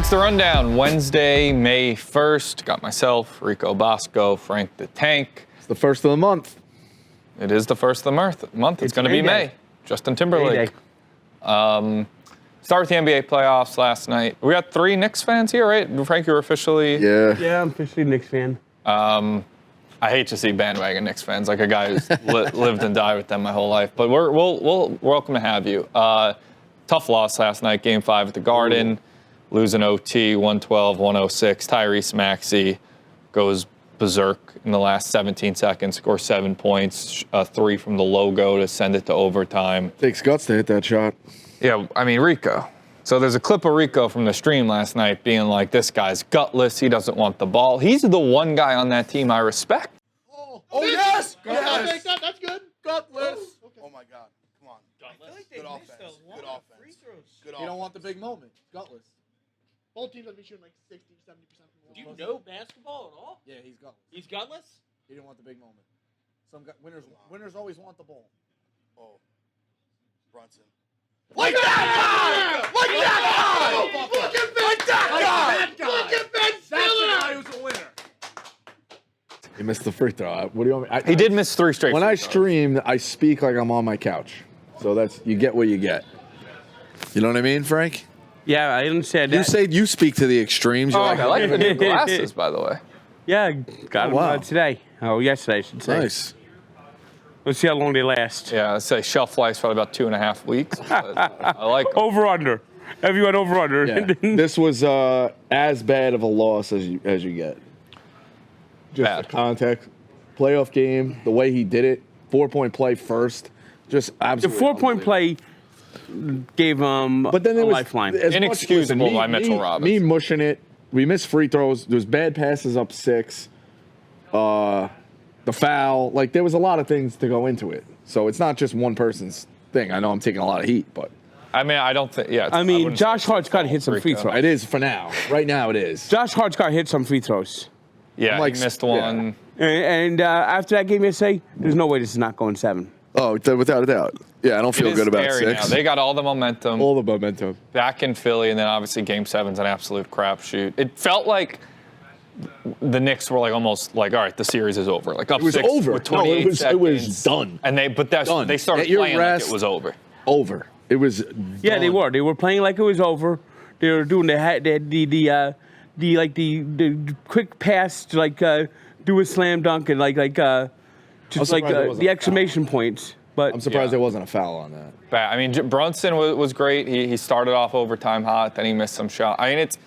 It's the rundown. Wednesday, May 1st. Got myself, Rico Bosco, Frank the Tank. It's the first of the month. It is the first of the month. It's going to be May. Justin Timberlake. Start with the NBA playoffs last night. We got 3 Knicks fans here, right? Frank, you're officially... Yeah, I'm officially a Knicks fan. I hate to see bandwagon Knicks fans, like a guy who's lived and died with them my whole life. But we're welcome to have you. Tough loss last night, Game 5 at the Garden. Losing OT, 112-106. Tyrese Maxey goes berserk in the last 17 seconds, scores 7 points, 3 from the logo to send it to overtime. Takes guts to hit that shot. Yeah, I mean, Rico. So there's a clip of Rico from the stream last night being like, this guy's gutless. He doesn't want the ball. He's the one guy on that team I respect. Oh yes! Gutless. That's good. Gutless. Okay. Oh my God. Come on. Gutless. Good offense. Good offense. Good You don't want the big moment. Gutless. Both teams have been shooting like 60, 70% from the Do you know basketball at all? Yeah, he's gutless. He's gutless? He didn't want the big moment. Winners always want the ball. Oh. Brunson. Like that guy! Like that guy! Look at that guy! Look at Ben Stiller! That's the guy who's a winner. He missed the free throw. What do you want me? He did miss 3 straight When free I throws. stream, I speak like I'm on my couch. So that's, you get what you get. You know what I mean, Frank? Yeah, I didn't say that. You say you speak to the extremes. You're I like, like the new glasses, by the way. Yeah, got them wow. today. Oh, yesterday, I should say. nice. Let's see how long they last. Yeah, I'd say shelf life's probably about 2.5 weeks. But I like them. Over under. Everyone over under. Yeah. This was as bad of a loss as you get. Just Bad. the context, playoff game, the way he did it, 4-point play first, just The absolutely. 4-point play gave But then a there was lifeline. as much- Inexcusable listen, by Mitchell me Robinson. mushing it. We missed free throws. There was bad passes up 6. The foul. Like, there was a lot of things to go into it. So it's not just one person's thing. I know I'm taking a lot of heat, but I mean, I don't think, yeah. I mean, wouldn't Josh say Hart's got to hit some free Rico. throws. it is for now. Right now it is. Josh Hart's got to hit some free throws. Yeah, like, he missed yeah. one. And after that game yesterday, there's no way this is not going 7. Oh, without a doubt. Yeah, I don't It feel is good about scary 6. now. They got all the momentum All the momentum. back in Philly, and then obviously Game 7's an absolute crapshoot. It felt like the Knicks were like almost like, all right, the series is over. Like up It was 6 over. with No, 28 it was seconds. done. And Done. they started At your playing rest- like it was over. Over. It was. Yeah, they done. were. They were playing like it was over. They were doing the quick pass to do a slam dunk and just surprised there wasn't the a exclamation points. But I'm surprised Yeah. there wasn't a foul on that. Bad. I mean, Brunson was great. He started off overtime hot, then he missed some shot. I mean, it's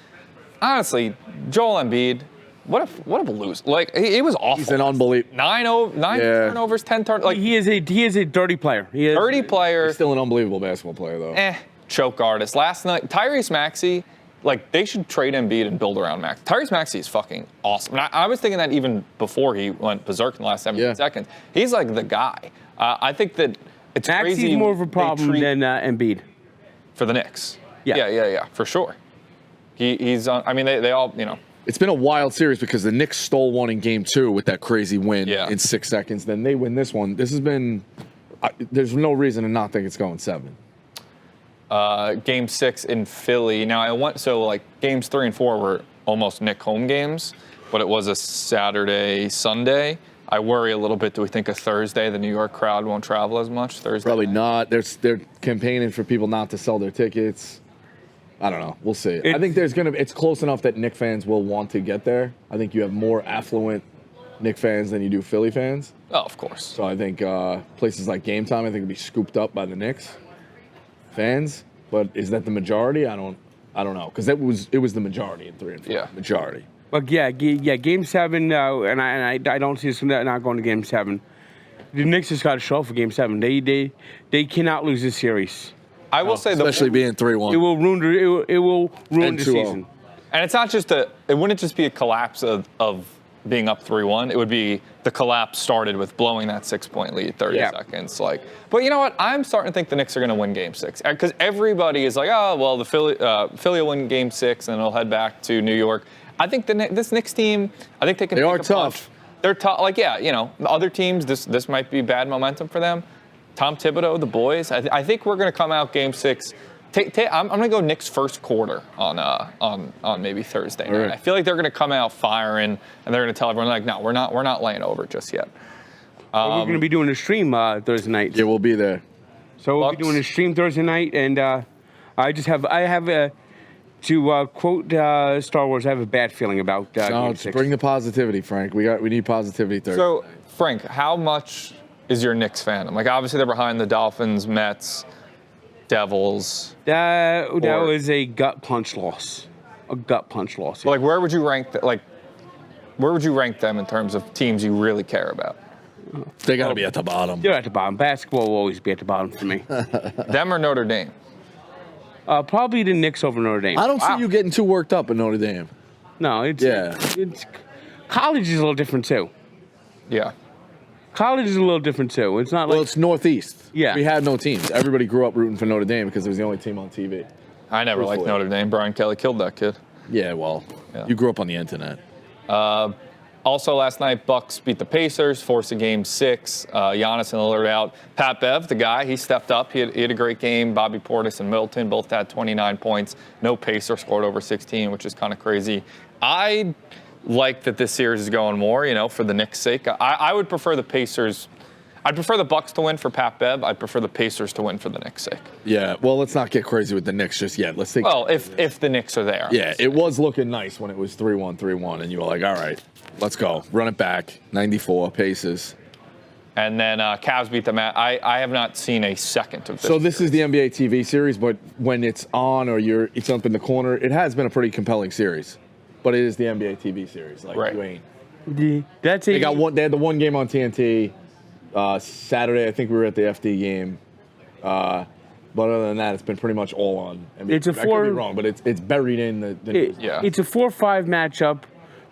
honestly Joel Embiid. What a lose! Like he was awful. He's an unbelievable. 9 Yeah. turnovers, 10 turnovers. Like he is a dirty player. He is, dirty player. Still an unbelievable basketball player, though. Choke artist. Last night, Tyrese Maxey. Like they should trade Embiid and build around Max. Tyrese Maxey is fucking awesome. And I was thinking that even before he went berserk in the last 17 seconds. He's like the guy. I think that it's Maxey's crazy. more of a they problem treat- than Embiid. for the Knicks. Yeah. Yeah, for sure. He's on. I mean, they all, you know. It's been a wild series because the Knicks stole one in Game 2 with that crazy win in 6 seconds. Then they win this one. This has been. There's no reason to not think it's going 7. Game 6 in Philly. Now games 3 and 4 were almost Knick home games, but it was a Saturday, Sunday. I worry a little bit. Do we think a Thursday the New York crowd won't travel as much? Thursday? Probably not. They're campaigning for people not to sell their tickets. I don't know. We'll see. I think it's close enough that Knick fans will want to get there. I think you have more affluent Knick fans than you do Philly fans. Oh, of course. So I think places like Game Time, I think, will be scooped up by the Knicks fans. But is that the majority? I don't know, because it was the majority in 3 and 4. Yeah. Majority. But Game 7, and I don't see us not going to Game 7. The Knicks just got to show up for Game 7. They cannot lose this series. I will say Especially being 3-1. It will ruin And the 2-0. season. and it's not just it wouldn't just be a collapse of being up 3-1. It would be the collapse started with blowing that 6-point lead, 30 seconds. But you know what? I'm starting to think the Knicks are going to win Game 6 because everybody is like, oh well, the Philly will win Game 6 and they'll head back to New York. I think this Knicks team, I think they can. They take are a punch. tough. They're tough. Other teams, this might be bad momentum for them. Tom Thibodeau, the boys. I think we're going to come out Game 6 I'm going to go Knicks first quarter on maybe Thursday night. right. I feel like they're going to come out firing, and they're going to tell everyone like, no, we're not laying over just yet. We're going to be doing a stream Thursday night. Yeah, we'll be there. So we'll be Bucks. doing a stream Thursday night, and I have to quote Star Wars. I have a bad feeling about No, Game just 6. bring the positivity, Frank. We need positivity Thursday. So, Frank, how much is your Knicks fandom? Like, obviously they're behind the Dolphins, Mets, Devils. That Or- was a gut punch loss. A gut punch loss. But, like, where would you rank them in terms of teams you really care about? They got to be at the bottom. They're at the bottom. Basketball will always be at the bottom for me. Them or Notre Dame? Probably the Knicks over Notre Dame. I don't Wow. see you getting too worked up at Notre Dame. No, it's Yeah. college is a little different too. Yeah. College is a little different too. It's not Well, like it's Northeast. Yeah. We had no teams. Everybody grew up rooting for Notre Dame because it was the only team on TV. I never liked Truthfully. Notre Dame. Brian Kelly killed that kid. Yeah, well, Yeah. you grew up on the internet. Also last night, Bucks beat the Pacers, forcing Game 6. Giannis and Lillard out. Pat Bev, the guy, he stepped up. He had a great game. Bobby Portis and Middleton both had 29 points. No Pacer scored over 16, which is kind of crazy. I like that this series is going more, for the Knicks' sake. I would prefer the Pacers. I'd prefer the Bucks to win for Pat Bev. I'd prefer the Pacers to win for the Knicks' sake. Yeah, well, let's not get crazy with the Knicks just yet. Let's take. Well, if the Knicks are there. Yeah, it was looking nice when it was 3-1, 3-1, and you were like, all right, let's go. Run it back. 94 paces. And then Cavs beat the Mavs. I have not seen a second of this. So this is the NBA TV series, but when it's on or it's up in the corner, it has been a pretty compelling series. But it is the NBA TV series. Like, Right. you ain't. that's They had the one game on TNT. Saturday, I think we were at the FD game. But other than that, it's been pretty much all on NBA. It's a I could be four- wrong, but it's buried in the news. Yeah. It's a 4-5 matchup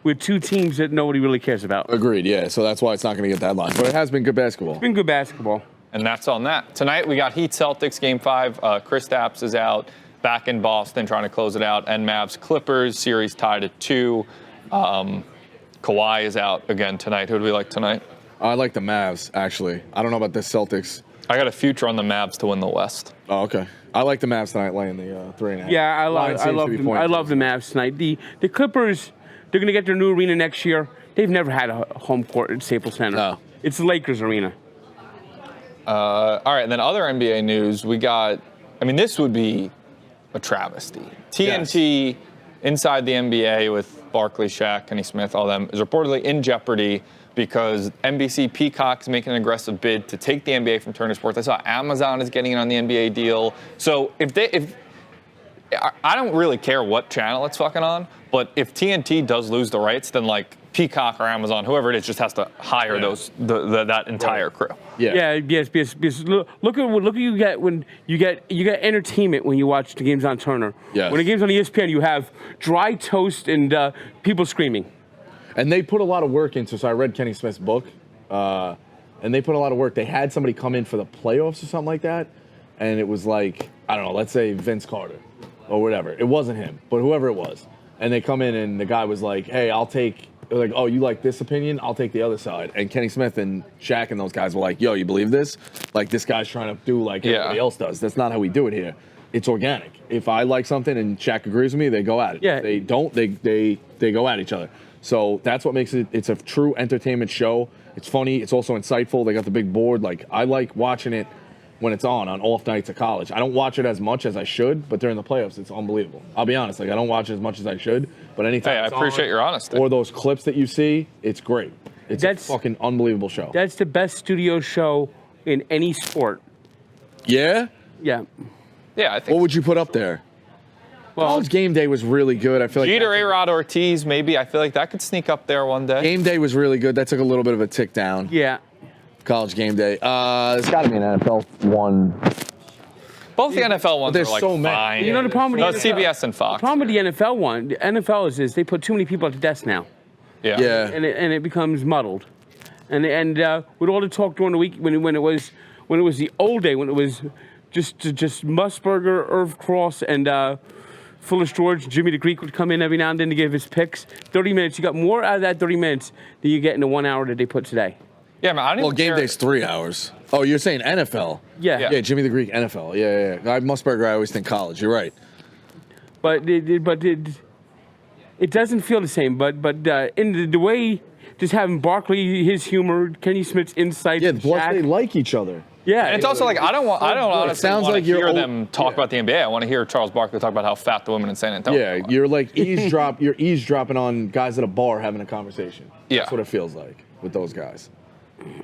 with two teams that nobody really cares about. Agreed, yeah. So that's why it's not going to get that headline. But it has been good basketball. Been good basketball. And that's on that. Tonight we got Heat Celtics Game 5. Kristaps is out back in Boston trying to close it out. And Mavs Clippers series tied at 2. Kawhi is out again tonight. Who do we like tonight? I like the Mavs, actually. I don't know about the Celtics. I got a future on the Mavs to win the West. Oh, okay. I like the Mavs tonight laying the 3.5. Yeah, I Line seems love to be them. I pointing love the Mavs tonight. The Clippers, they're going to get their new arena next year. They've never had a home court at Staples Center. No. It's the Lakers arena. All right, and then other NBA news. We got, this would be a travesty. TNT inside the NBA with Barkley, Shaq, Kenny Smith, all them, is reportedly in jeopardy because NBC Peacock is making an aggressive bid to take the NBA from Turner Sports. I saw Amazon is getting in on the NBA deal. So if I don't really care what channel it's fucking on, but if TNT does lose the rights, then like Peacock or Amazon, whoever it is, just has to hire that entire crew. Yeah. Yes. Look at what you get when you get entertainment when you watch the games on Turner. Yes. When the game's on ESPN, you have dry toast and people screaming. And they put a lot of work into, so I read Kenny Smith's book, and they put a lot of work. They had somebody come in for the playoffs or something like that, and it was like, I don't know, let's say Vince Carter or whatever. It wasn't him, but whoever it was. And they come in and the guy was like, hey, oh, you like this opinion? I'll take the other side. And Kenny Smith and Shaq and those guys were like, yo, you believe this? Like, this guy's trying to do like everybody else does. That's not how we do it here. It's organic. If I like something and Shaq agrees with me, they go at it. Yeah. If they don't, they go at each other. So that's what makes it's a true entertainment show. It's funny. It's also insightful. They got the big board. Like, I like watching it when it's on off nights at college. I don't watch it as much as I should, but during the playoffs, it's unbelievable. I'll be honest. Like, I don't watch it as much as I should, but anytime Hey, I it's appreciate on, your honesty. or those clips that you see, it's great. It's That's- a fucking unbelievable show. That's the best studio show in any sport. Yeah? Yeah. Yeah, I think What would you put up there? Well, College Game Day was really good. I feel like Jeter, A-Rod, Ortiz, maybe. I feel like that could sneak up there one day. Game Day was really good. That took a little bit of a tick down. yeah. College Game Day. It's got to be an NFL one. Both the NFL ones there's are like so many. fine. You know the problem No, with the NFL CBS and Fox. The problem with the NFL one, the NFL is they put too many people at the desk now, Yeah. Yeah. and it becomes muddled. And with all the talk during the week when it was the old day when it was just Musburger, Irv Cross, and Phyllis George, Jimmy the Greek would come in every now and then to give his picks. 30 minutes. You got more out of that 30 minutes than you get in the 1 hour that they put today. Yeah, man, I don't Well, even Game care. Day's 3 hours. Oh, you're saying NFL? Yeah. Yeah, Jimmy the Greek, NFL. Yeah. Musburger, I always think college. You're right. But it doesn't feel the same. But in the way, just having Barkley, his humor, Kenny Smith's insight, Yeah, plus Shaq. they like each other. Yeah, And it's also like I don't honestly sounds want like to you're hear old- them talk about the NBA. I want to hear Charles Barkley talk about how fat the women in San Antonio Yeah, are. you're like you're eavesdropping on guys at a bar having a conversation. Yeah. That's what it feels like with those guys.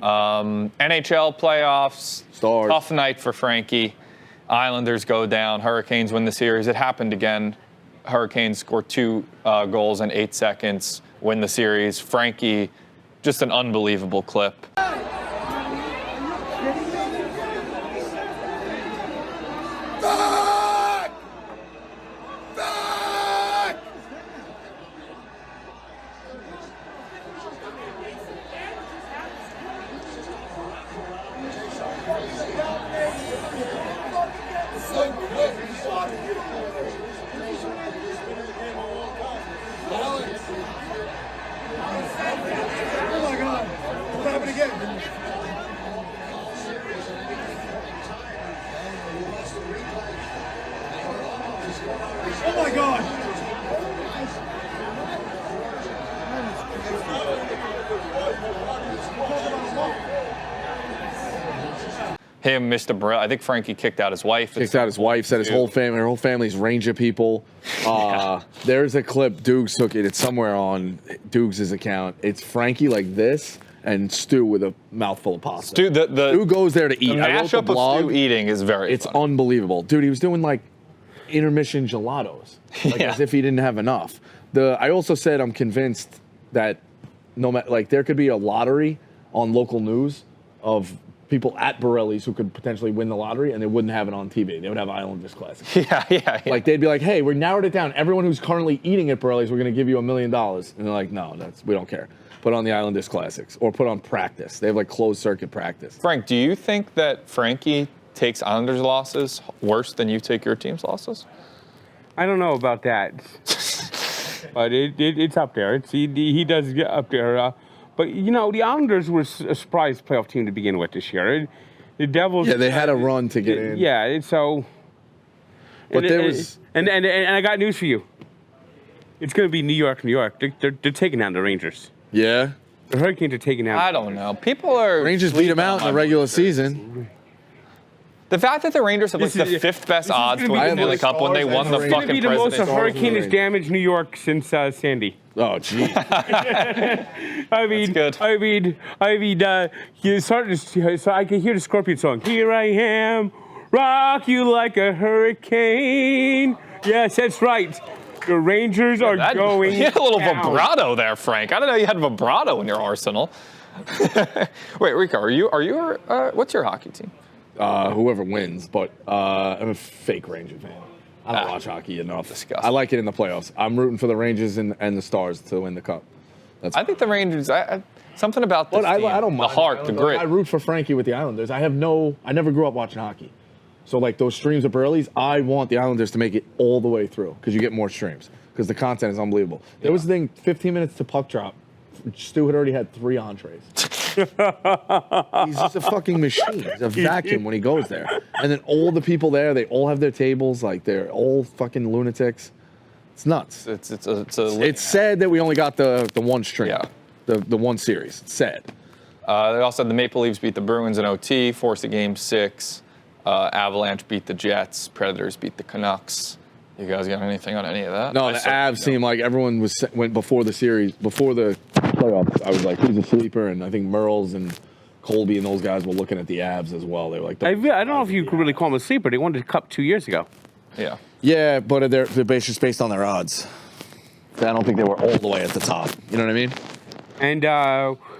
NHL playoffs. Stars. Tough night for Frankie. Islanders go down. Hurricanes win the series. It happened again. Hurricanes score 2 goals in 8 seconds, win the series. Frankie, just an unbelievable clip. Back! Back! Oh my God! What happened again? Oh my God! Him, Mr. Burrell. I think Frankie kicked out his wife. Kicked out his wife, said her whole family's Ranger people. There's a clip, Dukes took it. It's somewhere on Dukes' account. It's Frankie like this and Stu with a mouthful of pasta. Dude, Stu goes there to eat. The I wrote the mashup blog. of Stu eating is very It's funny. unbelievable. Dude, he was doing like intermission gelatos. Like Yeah. as if he didn't have enough. I also said I'm convinced that no matter like there could be a lottery on local news of people at Borelli's who could potentially win the lottery and they wouldn't have it on TV. They would have Islanders Classic. Yeah. Like they'd be like, hey, we narrowed it down. Everyone who's currently eating at Borelli's, we're gonna give you $1 million. And they're like, no, we don't care. Put on the Islanders Classics or put on practice. They have like closed circuit practice. Frank, do you think that Frankie takes Islanders losses worse than you take your team's losses? I don't know about that, but it's up there. He does get up there. But you know, the Islanders were a surprise playoff team to begin with this year. The Devils. Yeah, they had a run to get in. Yeah, and so. But there was. And I got news for you. It's going to be New York, New York. They're taking down the Rangers. Yeah. The Hurricanes are taking down. I don't know. People are Rangers beat them out in the regular season. The fact that the Rangers have like This the is- 5th best this is odds to gonna win be the the Stanley most Cup when they stars won the and It's going to fucking be the most president's. hurricanes damaged New York since Sandy. Oh, gee. I mean, good. You started. So I can hear the Scorpion song. Here I am, rock you like a hurricane. Yes, that's right. The Rangers are going. You had a little down. vibrato there, Frank. I didn't know you had vibrato in your arsenal. Wait, Rico, what's your hockey team? Whoever wins, but I'm a fake Ranger fan. I don't watch hockey enough. Disgusting. I like it in the playoffs. I'm rooting for the Rangers and the Stars to win the cup. I think the Rangers. Something about this But team, I don't mind the heart, the Islanders. grit. I root for Frankie with the Islanders. I never grew up watching hockey. So like those streams of Burley's, I want the Islanders to make it all the way through because you get more streams because the content is unbelievable. There was a thing, 15 minutes to puck drop. Stu had already had 3 entrees. He's just a fucking machine. He's a vacuum when he goes there. And then all the people there, they all have their tables. Like they're all fucking lunatics. It's nuts. It's sad that we only got the one stream. Yeah. The one series. It's sad. They also had the Maple Leafs beat the Bruins in OT, forced a game 6. Avalanche beat the Jets. Predators beat the Canucks. You guys got anything on any of that? No, the Avs seemed like everyone went before the series, before the playoffs. I was like, who's a sleeper? And I think Merles and Colby and those guys were looking at the Avs as well. They were like, I don't know if you could really call them a sleeper. They won the cup 2 years ago. Yeah. yeah, but they're just based on their odds. I don't think they were all the way at the top. You know what I mean? And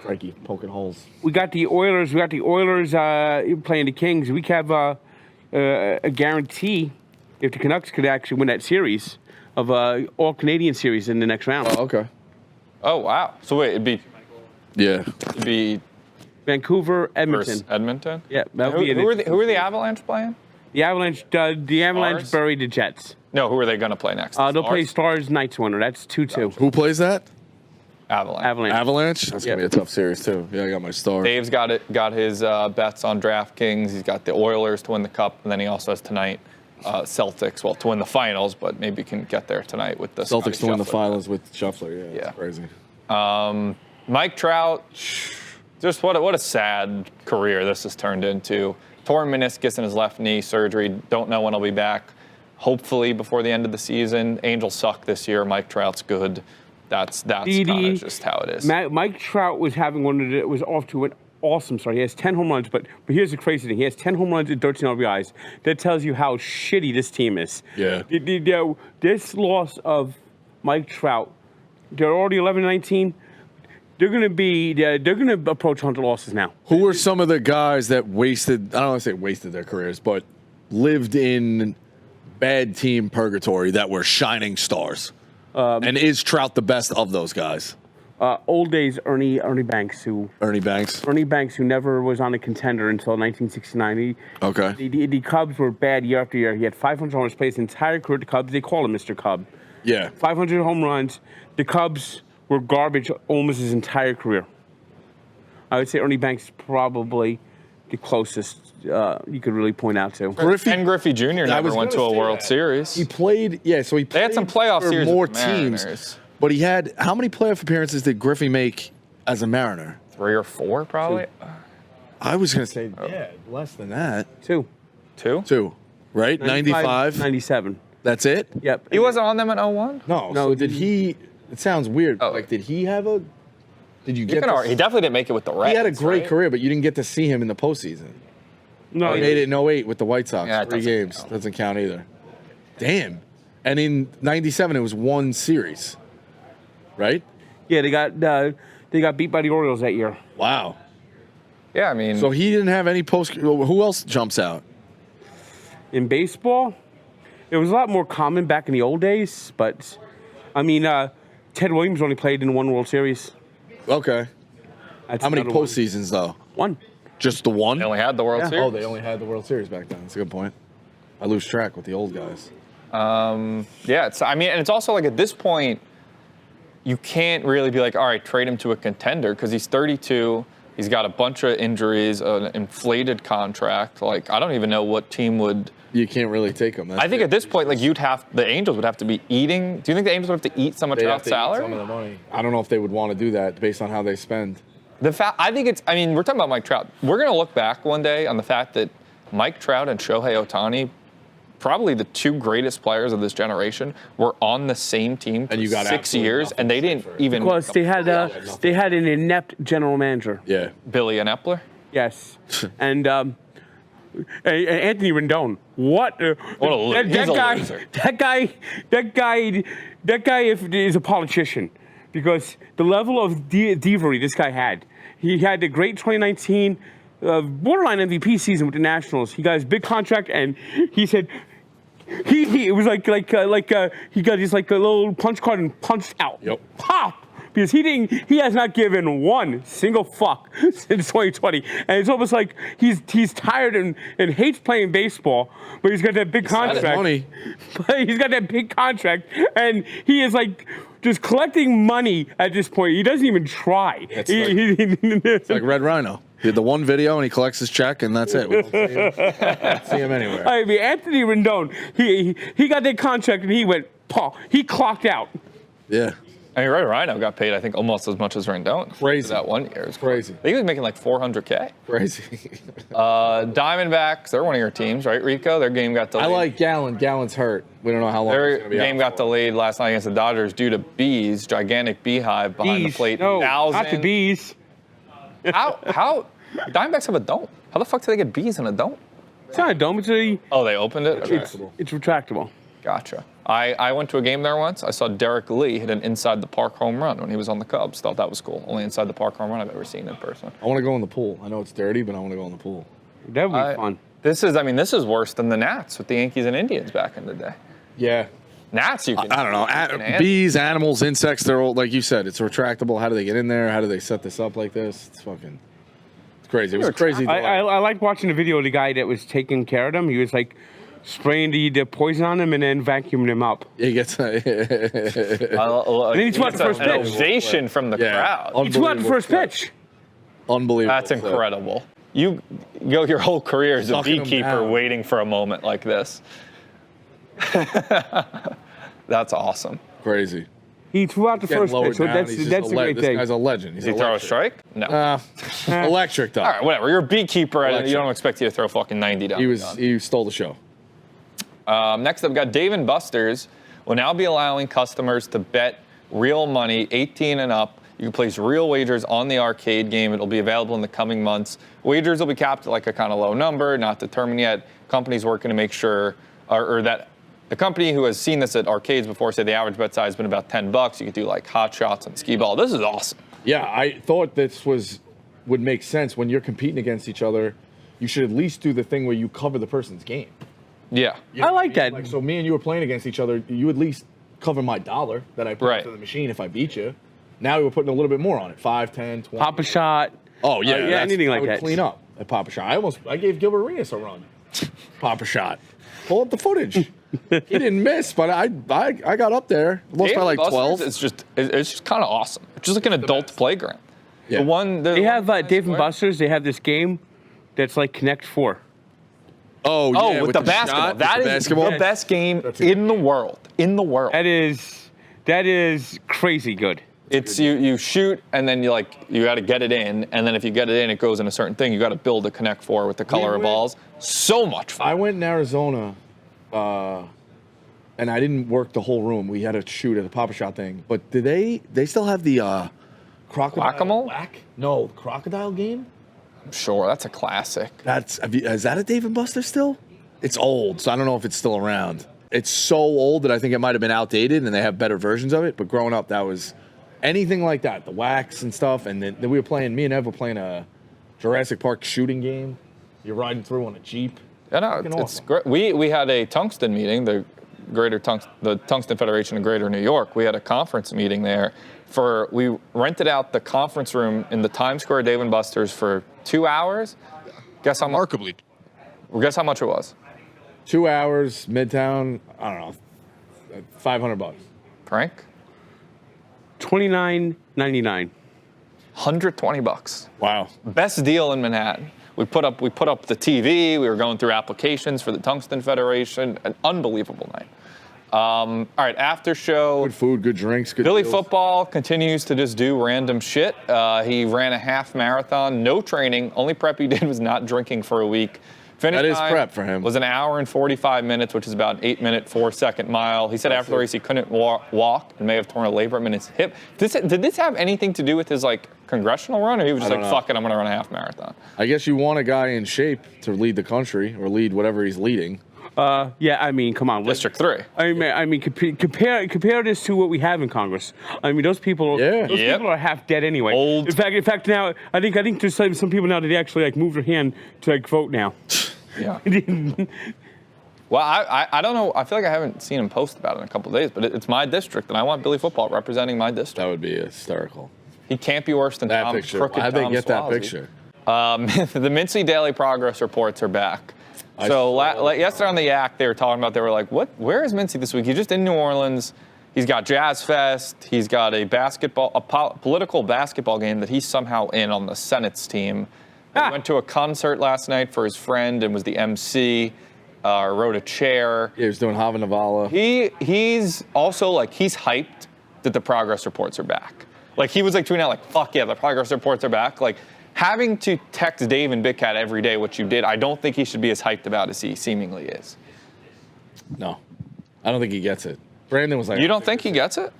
Frankie poking holes. we got the Oilers. Playing the Kings. We have a guarantee if the Canucks could actually win that series of all Canadian series in the next round. Oh, okay. Oh wow. So wait, it'd be Vancouver, Edmonton. versus Edmonton. Yeah, that would be Who are the Avalanche playing? the Avalanche. The Avalanche Stars? buried the Jets. No, who are they going to play next? They'll play Stars? Stars Knights winner. That's 2-2. Who plays that? Avalanche. Avalanche? That's going to be a tough series, too. Yeah, I got my Stars. Dave's got his bets on DraftKings. He's got the Oilers to win the Cup, and then he also has tonight Celtics, to win the finals, but maybe can get there tonight with the Celtics to win the Shuffler. finals with Shuffler. Yeah, that's crazy. Mike Trout, just what a sad career this has turned into. Torn meniscus in his left knee, surgery. Don't know when he'll be back. Hopefully before the end of the season. Angels suck this year. Mike Trout's good. That's kind of just how it is. Mike Trout was off to an awesome start. He has 10 home runs, but here's the crazy thing. He has 10 home runs and 13 RBIs. That tells you how shitty this team is. Yeah. This loss of Mike Trout, they're already 11-19. They're going to approach 100 losses now. Who were some of the guys that wasted, I don't want to say wasted their careers, but lived in bad team purgatory that were shining stars? And is Trout the best of those guys? Old days, Ernie Banks, Ernie Banks, who never was on a contender until 1969. The Cubs were bad year after year. He had 500 home runs, played his entire career at the Cubs. They call him Mr. Cub. Yeah. 500 home runs. The Cubs were garbage almost his entire career. I would say Ernie Banks is probably the closest you could really point out to. Griffey Jr. never went to a World Series. He played, they had some playoff series more with the teams. Mariners. But he had, how many playoff appearances did Griffey make as a Mariner? 3 or 4, probably. I was going to say, less than that. Two, right? 95? 97. That's it? Yep. He wasn't on them in 01? No. So did he, it sounds weird. Did he have a, did you get he definitely didn't make it with the Reds. He had a great right? career, but you didn't get to see him in the postseason. No, He made it in 08 with the White Sox. Yeah, it 3 doesn't games. count. Doesn't count either. Damn. And in 97, it was 1 series. Right? Yeah, they got beat by the Orioles that year. Wow. Yeah, I mean. So he didn't have any post. Who else jumps out? In baseball, it was a lot more common back in the old days, but I mean, Ted Williams only played in 1 World Series. Okay. That's How many another one. postseasons, though? 1. Just the 1? they only had the World Series. Oh, they only had the World Series back then. That's a good point. I lose track with the old guys. Yeah, and it's also like at this point, you can't really be like, all right, trade him to a contender because he's 32. He's got a bunch of injuries, an inflated contract. Like, I don't even know what team would. You can't really take them. I think at this point, like the Angels would have to be eating. Do you think the Angels would have to eat some of Trout's salary? Some of the money. I don't know if they would want to do that based on how they spend. I think we're talking about Mike Trout. We're going to look back one day on the fact that Mike Trout and Shohei Ohtani, probably the 2 greatest players of this generation, were on the same team for And you got 6 years, and they didn't even. Because they had an inept general manager. Yeah. Billy and Epler. Yes, and Anthony Rendon. What a loser. He's a guy! loser. That guy is a politician, because the level of thievery this guy had. He had the great 2019 borderline MVP season with the Nationals. He got his big contract, and he said. It was like he got his like a little punch card and punched out. Yep. Pop! Because he has not given 1 single fuck since 2020. And it's almost like he's tired and hates playing baseball, but he's got that big contract. Money. But he's got that big contract, and he is like just collecting money at this point. He doesn't even try. It's like Red Rhino. He did the 1 video and he collects his check and that's it. We don't see him anywhere. I mean, Anthony Rendon, he got that contract and he went, Paul, he clocked out. Yeah. I mean, Red Rhino got paid, I think, almost as much as Rendon. Crazy. For that 1 year. It was Crazy. I think he was making like $400K. Crazy. Diamondbacks, they're one of your teams, right, Rico? Their game got delayed. I like Gallen. Gallen's hurt. We don't know how long he's Their going to be game out got delayed last night against the Dodgers due to bees, gigantic beehive behind the plate. No, not the bees. How Diamondbacks have a dome? How the fuck do they get bees in a dome? It's not a dome. Oh, they opened it? Okay. It's retractable. Gotcha. I went to a game there once. I saw Derek Lee hit an inside the park home run when he was on the Cubs. Thought that was cool. Only inside the park home run I've ever seen in person. I want to go in the pool. I know it's dirty, but I want to go in the pool. That would be fun. This is worse than the Nats with the Yankees and Indians back in the day. Yeah. Nats, you can. I don't know. Bees, animals, insects, they're all, like you said, it's retractable. How do they get in there? How do they set this up like this? It's crazy. It was crazy. I liked watching the video of the guy that was taking care of them. He was like spraying the poison on him and then vacuuming him up. He gets. And then he threw out the first an pitch. ovation from the crowd. He threw out the first pitch. Unbelievable. That's incredible. You go your whole career as a Sucking him beekeeper down. waiting for a moment like this. That's awesome. Crazy. He threw out the Getting first lowered pitch, so down. that's He's just a great This thing. guy's a legend. He's Did he throw a strike? No. Electric though. All right, whatever. You're a beekeeper, and Electric. you don't expect you to throw fucking 90 down. He stole the show. Next up, we've got Dave & Buster's will now be allowing customers to bet real money, 18 and up. You can place real wagers on the arcade game. It'll be available in the coming months. Wagers will be capped at like a kind of low number, not determined yet. Company's working to make sure, or that the company who has seen this at arcades before said the average bet size has been about $10. You could do like hot shots and skee ball. This is awesome. Yeah, I thought this would make sense when you're competing against each other. You should at least do the thing where you cover the person's game. Yeah. You know I what like that. Like, so me and you were playing against each other. You at least cover my dollar that I put Right. into the machine if I beat you. Now we were putting a little bit more on it. 5, 10, 20. Pop a shot. Oh yeah, yeah, anything I like would that. clean up at Pop a Shot. I gave Gilbert Arenas a run. Pop a Shot. Pull up the footage. He didn't miss, but I got up there. Lost by like 12. It's just kind of awesome. It's just like an adult playground. Yeah. They have Dave & Buster's. They have this game that's like Connect 4. Oh Oh, yeah, with the basketball. shot, That with is the basketball. the best game That's a in the world. In the world. That is crazy good. It's you shoot and then you got to get it in, and then if you get it in, it goes in a certain thing. You got to build a Connect 4 with the color of went- balls. So much fun. I went in Arizona, and I didn't work the whole room. We had to shoot at a Papa Shot thing. But do they still have the crocodile Whack-a-mole? whack? No, crocodile game. Sure, that's a classic. Is that a Dave & Buster still? It's old, so I don't know if it's still around. It's so old that I think it might have been outdated, and they have better versions of it. But growing up, that was anything like that, the wax and stuff. And then we were playing. Me and Ev were playing a Jurassic Park shooting game. You're riding through on a Jeep. Yeah, no, Fucking it's awesome. great. We had a Tungsten meeting, the Tungsten Federation of Greater New York. We had a conference meeting there. We rented out the conference room in the Times Square Dave & Buster's for 2 hours. Guess how much? Remarkably. Guess how much it was? 2 hours, Midtown. I don't know, $500. Frank? $29.99. $120. Wow. Best deal in Manhattan. We put up the TV. We were going through applications for the Tungsten Federation. An unbelievable night. All right, after show. Good food, good drinks, good Billy deals. Football continues to just do random shit. He ran a half marathon, no training. Only prep he did was not drinking for a week. Finish That is time prep for him. Was an hour and 45 minutes, which is about an 8-minute, 4-second mile. He said after the race he couldn't walk and may have torn a labrum in his hip. Did this have anything to do with his congressional run, or he was just I like, don't know. fuck it, I'm gonna run a half marathon? I guess you want a guy in shape to lead the country or lead whatever he's leading. Yeah, I mean, come on. District 3. I mean, compare this to what we have in Congress. I mean, those people, Yeah. those Yep. people are half dead anyway. Old. In fact, now I think there's some people now that they actually move their hand to vote now. Yeah. Well, I don't know. I feel like I haven't seen him post about it in a couple of days, but it's my district, and I want Billy Football representing my district. That would be hysterical. He can't be worse than That Tom picture. Crooked How'd they Tom get that Swazi. picture? The Mincy Daily Progress reports are back. So yesterday on the Yak, they were like, "What? Where is Mincy this week? He's just in New Orleans. He's got Jazz Fest. He's got a political basketball game that he's somehow in on the Senate's team. He went to a concert last night for his friend and was the MC. Wrote a chair. Yeah, he was doing Hava Navala. He's also he's hyped that the progress reports are back. He was tweeting out fuck yeah, the progress reports are back. Having to text Dave and Big Cat every day, which you did, I don't think he should be as hyped about as he seemingly is. No, I don't think he gets it. Brandon was like, You don't think he gets it?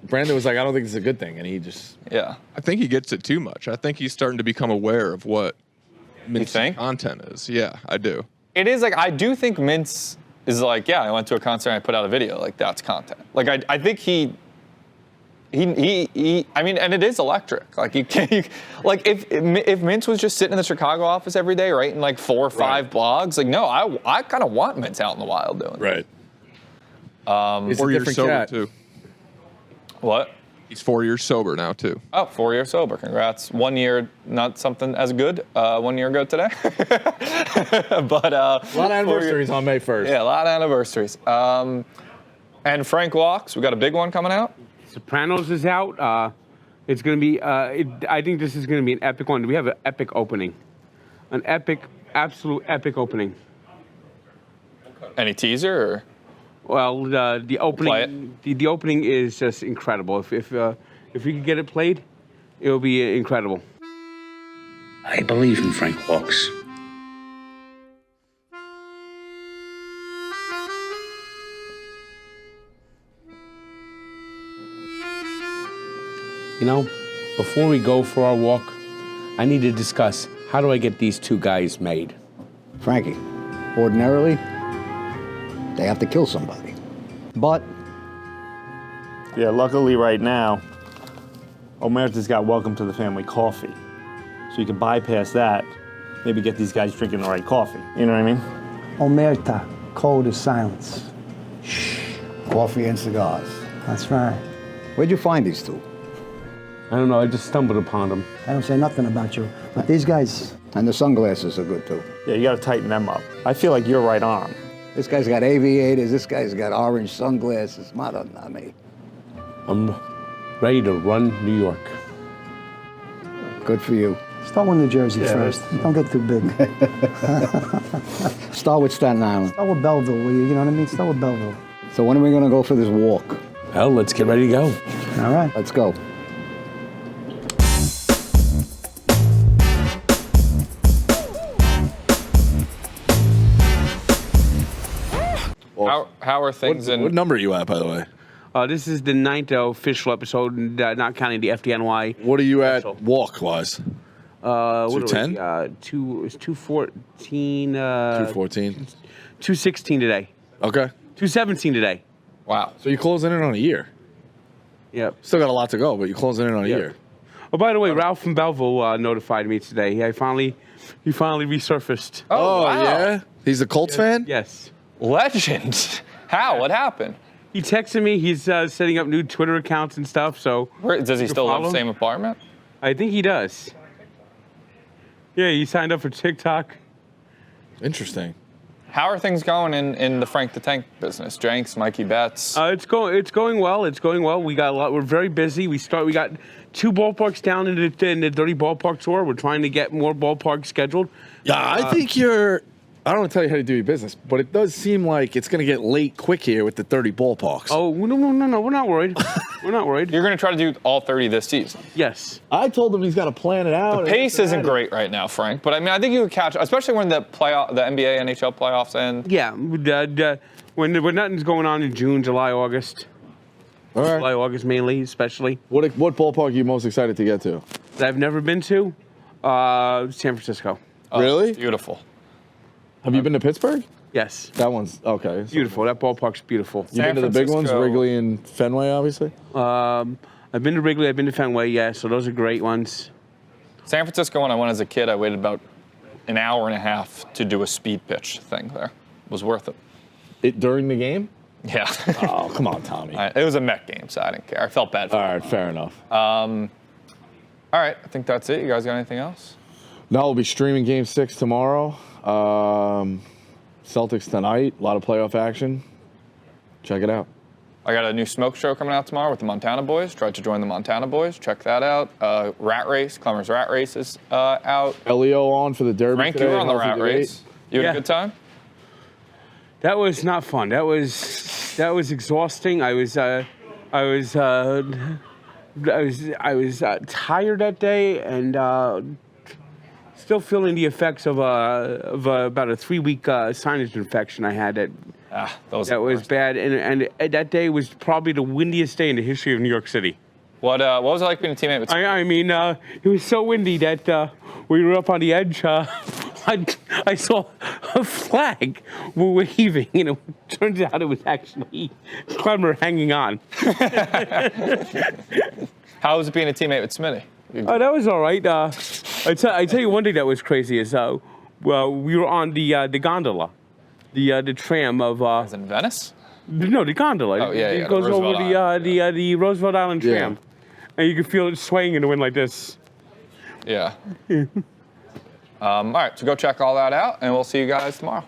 Brandon was like, I don't think it's a good thing, and he just. Yeah. I think he gets it too much. I think he's starting to become aware of what Mince's think? content is. Yeah, I do. It is I do think Mince is yeah, I went to a concert and I put out a video. That's content. I think he I mean, and it is electric. You can't, if Mince was just sitting in the Chicago office every day writing 4 or 5 blogs, no, I kind of want Mince out in the wild doing it. Right. It's Or a you're different sober cat. too. What? He's 4 years sober now, too. Oh, 4 years sober. Congrats. 1 year, not something as good. 1 year ago today. But a lot of anniversaries on May 1st. Yeah, a lot of anniversaries. And Frank Walks, we got a big one coming out. Sopranos is out. It's going to be, I think this is going to be an epic one. We have an epic opening. An epic, absolute epic opening. Any teaser? Or? Well, the opening, the opening is just incredible. If we could get it played, it will be incredible. I believe in Frank Walks. You know, before we go for our walk, I need to discuss how do I get these two guys made. Frankie, ordinarily, they have to kill somebody. But yeah, luckily right now, Omerta's got Welcome to the Family coffee. So you can bypass that, maybe get these guys drinking the right coffee. You know what I mean? Omerta, code is silence. shh, coffee and cigars. That's right. Where'd you find these two? I don't know, I just stumbled upon them. I don't say nothing about you, but these guys... And the sunglasses are good too. Yeah, you gotta tighten them up. I feel like you're right on. This guy's got aviators, this guy's got orange sunglasses. Madonna. I'm ready to run New York. Good for you. Start with New Jersey first. Don't get too big. Start with Staten Island. Start with Belleville, will you? You know what I mean? Start with Belleville. So when are we gonna go for this walk? Well, let's get ready to go. All right. Let's go. How are things in... What number are you at, by the way? This is the 9th official episode, not counting the FDNY. What are you at special. walk-wise? What are we, 210? It's 214. 214. 216 today. Okay. 217 today. Wow. So you're closing in on a year. Yep. Still got a lot to go, but you're closing in on a year. Oh, by the way, Ralph from Belleville notified me today. He finally resurfaced. Oh, wow. Yeah? He's a Colts fan? Yes. Legend. How? What happened? He texted me. He's setting up new Twitter accounts and stuff. So Does he still live in the same apartment? I think he does. Yeah, he signed up for TikTok. Interesting. How are things going in the Frank the Tank business? Jenks, Mikey Betts. It's going well. It's going well. We got a lot. We're very busy. We got 2 ballparks down in the Dirty Ballpark tour. We're trying to get more ballparks scheduled. Yeah, I think I don't want to tell you how to do your business, but it does seem like it's going to get late quick here with the 30 ballparks. Oh, no. We're not worried. We're not worried. You're going to try to do all 30 this season. Yes. I told him he's got to plan it out. The pace isn't great right now, Frank, but I mean, I think you could catch, especially when the NBA, NHL playoffs end. Yeah. When nothing's going on in June, July, August. All right. July, August mainly, especially. What ballpark are you most excited to get to? That I've never been to? San Francisco. Oh, Really? Beautiful. Have you been to Pittsburgh? Yes. That one's okay. Beautiful. That ballpark's beautiful. You been to the big ones, Francisco. Wrigley and Fenway, obviously? I've been to Wrigley, I've been to Fenway, yeah, so those are great ones. San Francisco, when I went as a kid, I waited about an hour and a half to do a speed pitch thing there. It was worth it. During the game? Yeah. Oh, come on, Tommy. It was a Met game, so I didn't care. I felt bad for All right, fair enough. All right, I think that's it. You guys got anything else? No, we'll be streaming Game 6 tomorrow. Celtics tonight. A lot of playoff action. Check it out. I got a new smoke show coming out tomorrow with the Montana Boys. Tried to join the Montana Boys. Check that out. Rat Race, Clemmer's Rat Race is out. Leo on for the Derby Frank, today. you were on the Healthy Rat debate. Race. You had a good time? That was not fun. That was exhausting. I was tired that day and still feeling the effects of about a 3-week sinus infection I had. That was bad, and that day was probably the windiest day in the history of New York City. What was it like being a teammate with? I mean, it was so windy that we were up on the edge. I saw a flag waving, and it turns out it was actually Clemmer hanging on. How was it being a teammate with Smitty? Oh, that was all right. I tell you one thing that was crazy is, well, we were on the gondola, the tram of. In Venice? No, the gondola. Oh yeah, It yeah. goes over Roosevelt Island. the Roosevelt Island tram. and you can feel it swaying in the wind like this. Yeah. All right, so go check all that out, and we'll see you guys tomorrow.